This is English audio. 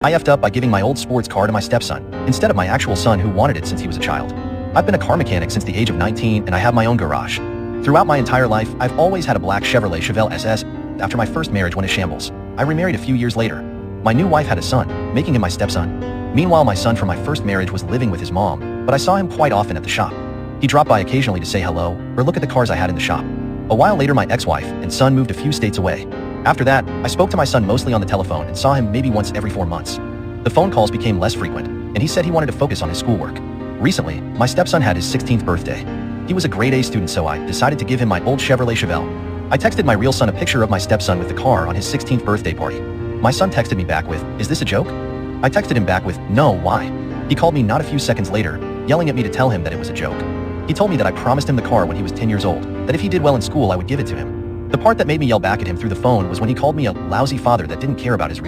I effed up by giving my old sports car to my stepson, instead of my actual son who wanted it since he was a child. I've been a car mechanic since the age of 19 and I have my own garage. Throughout my entire life, I've always had a black Chevrolet Chevelle SS. After my first marriage went in shambles, I remarried a few years later. My new wife had a son, making him my stepson. Meanwhile, my son from my first marriage was living with his mom, but I saw him quite often at the shop. He dropped by occasionally to say hello or look at the cars I had in the shop. A while later, my ex-wife and son moved a few states away. After that, I spoke to my son mostly on the telephone and saw him maybe once every 4 months. The phone calls became less frequent, and he said he wanted to focus on his schoolwork. Recently, my stepson had his 16th birthday. He was a grade A student, so I decided to give him my old Chevrolet Chevelle. I texted my real son a picture of my stepson with the car on his 16th birthday party. My son texted me back with, "Is this a joke?" I texted him back with, "No, why?" He called me not a few seconds later, yelling at me to tell him that it was a joke. He told me that I promised him the car when he was 10 years old, that if he did well in school I would give it to him. The part that made me yell back at him through the phone was when he called me a lousy father that didn't care about his real